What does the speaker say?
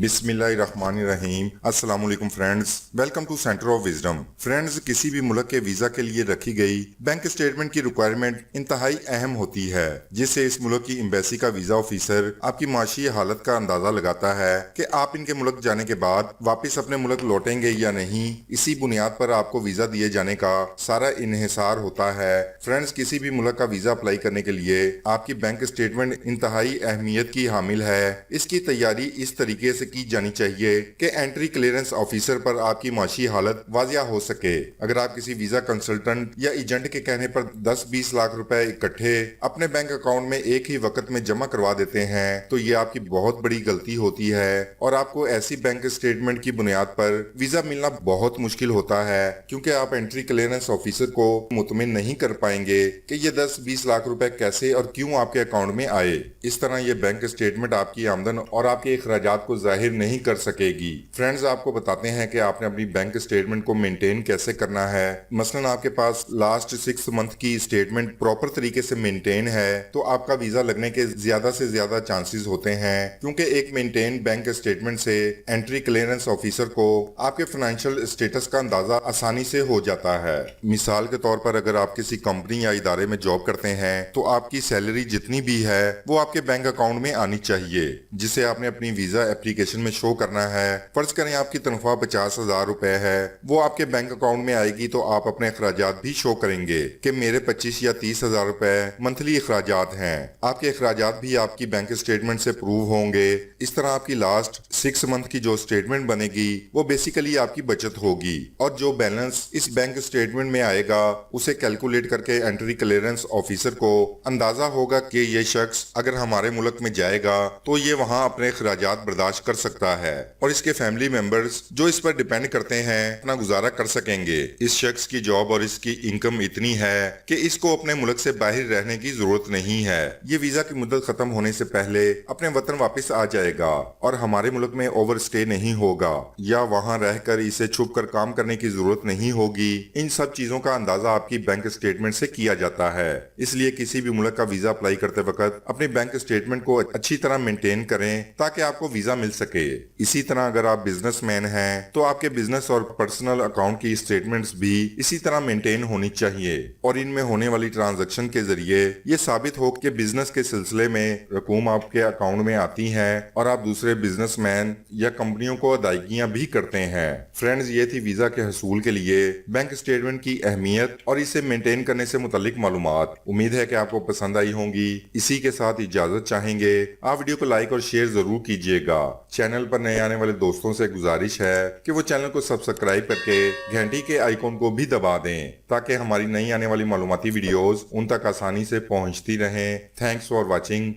बिस्मिल्लाहिर्रहमानिर्रहीम। अस्सलाम वालेकुम friends, welcome to centre of wisdom. Friends, किसी भी मुल्क के वीजा के लिए रखी गई बैंक स्टेटमेंट की रिक्वायरमेंट इंतहाई अहम होती है, जिससे इस मुल्क की एम्बेसी का वीजा ऑफिसर आपकी माशी हालत का अंदाजा लगाता है कि आप इनके मुल्क जाने के बाद वापस अपने मुल्क लौटेंगे या नहीं। इसी बुनियाद पर आपको वीजा दिए जाने का सारा इन्हिसार होता है। फ्रेंड्स, किसी भी मुल्क का वीजा अप्लाई करने के लिए आपकी बैंक स्टेटमेंट इंतहाई अहमियत की हामिल है। इसकी तैयारी इस तरीके से की जानी चाहिए कि एंट्री क्लियरेंस ऑफिसर पर आपकी माशी हालत वाजिया हो सके। अगर आप किसी वीजा कंसल्टेंट या एजेंट के कहने पर 10-20 लाख रुपए इकट्ठे अपने बैंक अकाउंट में एक ही वक्त में जमा करवा देते हैं तो ये आपकी बहुत बड़ी गलती होती है और आपको ऐसी बैंक स्टेटमेंट की बुनियाद पर वीजा मिलना बहुत मुश्किल होता है, क्योंकि आप एंट्री क्लियरेंस ऑफिसर को मुतमिन नहीं कर पाएंगे कि ये 10-20 लाख रुपए कैसे और क्यों आपके अकाउंट में आए। इस तरह ये बैंक स्टेटमेंट आपकी आमदन और आपके अखराजात को जाहिर नहीं कर सकेगी। फ्रेंड्स, आपको बताते हैं कि आपने अपनी बैंक स्टेटमेंट को मेंटेन कैसे करना है। मसलन आपके पास लास्ट 6 मंथ की स्टेटमेंट प्रॉपर तरीके से मेंटेन है तो आपका वीजा लगने के ज्यादा से ज्यादा चांसेस होते हैं, क्योंकि एक मेंटेन बैंक स्टेटमेंट से एंट्री क्लियरेंस ऑफिसर को आपके फाइनेंशियल स्टेटस का अंदाजा आसानी से हो जाता है। मिसाल के तौर पर अगर आप किसी कंपनी या इदारे में जॉब करते हैं तो आपकी सैलरी जितनी भी है वो आपके बैंक अकाउंट में आनी चाहिए, जिसे आपने अपनी वीजा एप्लीकेशन में शो करना है। फर्ज करें आपकी तनख्वाह 50,000 रुपए है, वो आपके बैंक अकाउंट में आएगी तो आप अपने अखराजात भी शो करेंगे कि मेरे 25 या 30,000 रुपए मंथली अखराजात हैं। आपके अखराजात भी आपकी बैंक स्टेटमेंट से प्रूव होंगे। इस तरह आपकी लास्ट 6 मंथ की जो स्टेटमेंट बनेगी वो बेसिकली आपकी बचत होगी और जो बैलेंस इस बैंक स्टेटमेंट में आएगा उसे कैलकुलेट करके एंट्री क्लियरेंस ऑफिसर को अंदाजा होगा कि ये शख्स अगर हमारे मुल्क में जाएगा तो ये वहाँ अपने अखराजात बर्दाश्त कर सकता है और इसके फैमिली मेंबर्स जो इस पर डिपेंड करते हैं अपना गुजारा कर सकेंगे। इस शख्स की जॉब और इसकी इनकम इतनी है कि इसको अपने मुल्क से बाहर रहने की जरूरत नहीं है। ये वीजा की मुद्दत खत्म होने से पहले अपने वतन वापस आ जाएगा और हमारे मुल्क में ओवर स्टे नहीं होगा या वहाँ रहकर इसे छुप कर काम करने की जरूरत नहीं होगी। इन सब चीजों का अंदाजा आपकी बैंक स्टेटमेंट से किया जाता है। इसलिए किसी भी मुल्क का वीजा अप्लाई करते वक्त अपनी बैंक स्टेटमेंट को अच्छी तरह मेंटेन करें ताकि आपको वीजा मिल सके। इसी तरह अगर आप बिजनेसमैन हैं तो आपके बिजनेस और पर्सनल अकाउंट की स्टेटमेंट्स भी इसी तरह मेंटेन होनी चाहिए और इनमें होने वाली ट्रांजैक्शन के जरिए ये साबित हो कि बिजनेस के सिलसिले में रकूम आपके अकाउंट में आती है और आप दूसरे बिजनेसमैन या कंपनियों को अदायगियां भी करते हैं। फ्रेंड्स, ये थी वीजा के हसूल के लिए बैंक स्टेटमेंट की अहमियत और इसे मेंटेन करने से मुतालिक मालूमात। उम्मीद है कि आपको पसंद आई होंगी। इसी के साथ इजाजत चाहेंगे। आप वीडियो को लाइक और शेयर जरूर कीजिएगा। चैनल पर नए आने वाले दोस्तों से गुजारिश है कि वो चैनल को सब्सक्राइब करके घंटी के आइकॉन को भी दबा दें ताकि हमारी नई आने वाली मालूमाती वीडियोस उन तक आसानी से पहुंचती रहें। Thanks for watching.